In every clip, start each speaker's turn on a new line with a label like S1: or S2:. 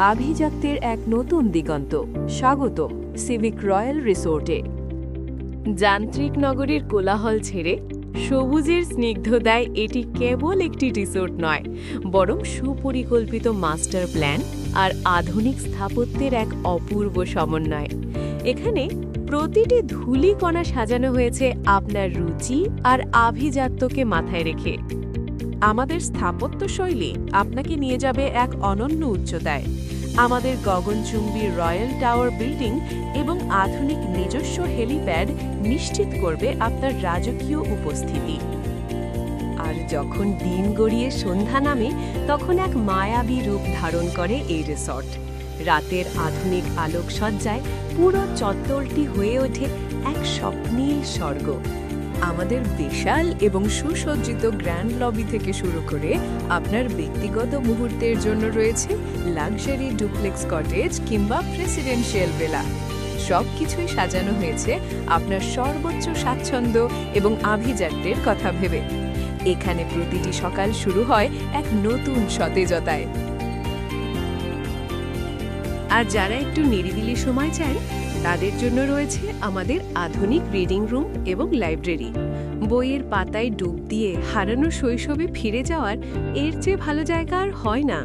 S1: আভিজাত্যের এক নতুন দিগন্ত। স্বাগতম সিভিক রয়্যাল রিসোর্টে। যান্ত্রিক নগরীর কোলাহল ছেড়ে সবুজের স্নিগ্ধতায় এটি কেবল একটি রিসোর্ট নয়, বরং সুপরিকল্পিত মাস্টার প্ল্যান আর আধুনিক স্থাপত্যের এক অপূর্ব সমন্বয়। এখানে প্রতিটি ধূলিকণা সাজানো হয়েছে আপনার রুচি আর আভিজাত্যকে মাথায় রেখে।
S2: আমাদের স্থাপত্য শৈলী আপনাকে নিয়ে যাবে এক অনন্য উচ্চতায়। আমাদের গগনচুম্বী রয়্যাল টাওয়ার বিল্ডিং এবং আধুনিক নিজস্ব হেলিপ্যাড নিশ্চিত করবে আপনার রাজকীয় উপস্থিতি।
S1: আর যখন দিন গড়িয়ে সন্ধ্যা নামে, তখন এক মায়াবী রূপ ধারণ করে এই রিসর্ট। রাতের আধুনিক আলোকসজ্জায় পুরো চত্বরটি হয়ে ওঠে এক স্বপ্নীল স্বর্গ।
S2: আমাদের বিশাল এবং সুসজ্জিত গ্র্যান্ড লবি থেকে শুরু করে আপনার ব্যক্তিগত মুহূর্তের জন্য রয়েছে লাক্সারি ডুপ্লেক্স কটেজ কিংবা প্রেসিডেন্সিয়াল ভিলা। সবকিছুই সাজানো হয়েছে আপনার সর্বোচ্চ স্বাচ্ছন্দ্য এবং আভিজাত্যের কথা ভেবে। এখানে প্রতিটি সকাল শুরু হয় এক নতুন সতেজতায়।
S1: আর যারা একটু নিরিবিলি সময় চায়, তাদের জন্য রয়েছে আমাদের আধুনিক রিডিং রুম এবং লাইব্রেরি। বইয়ের পাতায় ডুব দিয়ে হারানো শৈশবে ফিরে যাওয়ার এর চেয়ে ভালো জায়গা আর হয় না।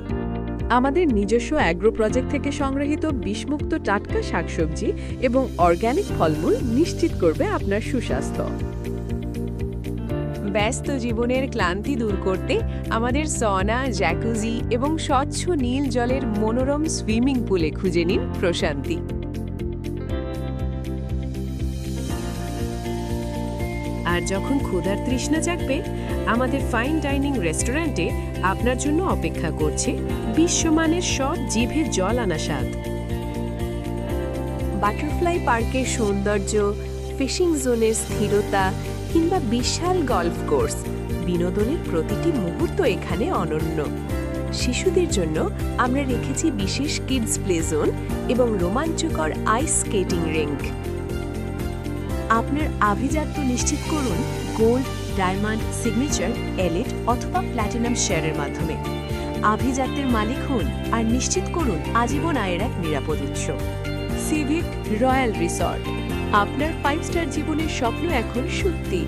S2: আমাদের নিজস্ব অ্যাগ্রো প্রজেক্ট থেকে সংগৃহীত বিষমুক্ত টাটকা শাকসবজি এবং অর্গ্যানিক ফলমূল নিশ্চিত করবে আপনার সুস্বাস্থ্য।
S1: ব্যস্ত জীবনের ক্লান্তি দূর করতে আমাদের সনা, জ্যাকুজি এবং স্বচ্ছ নীল জলের মনোরম সুইমিং পুলে খুঁজে নিন প্রশান্তি। আর যখন ক্ষুধার তৃষ্ণা জাগবে, আমাদের ফাইন ডাইনিং রেস্টুরেন্টে আপনার জন্য অপেক্ষা করছে বিশ্বমানের সব জিভে জল আনা স্বাদ। বাটারফ্লাই পার্কের সৌন্দর্য, ফিশিং জোনের স্থিরতা কিংবা বিশাল গল্ফ কোর্স, বিনোদনের প্রতিটি মুহূর্ত এখানে অনন্য। শিশুদের জন্য আমরা রেখেছি বিশেষ কিডস প্লে জোন এবং রোমাঞ্চকর আইস স্কেটিং রিঙ্ক। আপনার আভিজাত্য নিশ্চিত করুন গোল্ড, ডায়মন্ড, সিগনেচার, এলিট অথবা প্ল্যাটিনাম শেয়ারের মাধ্যমে। আভিজাত্যের মালিক হন আর নিশ্চিত করুন আজীবন আয়ের এক নিরাপদ উৎস। সিভিক রয়্যাল রিসর্ট, আপনার 5 স্টার জীবনের স্বপ্ন এখন সত্যি।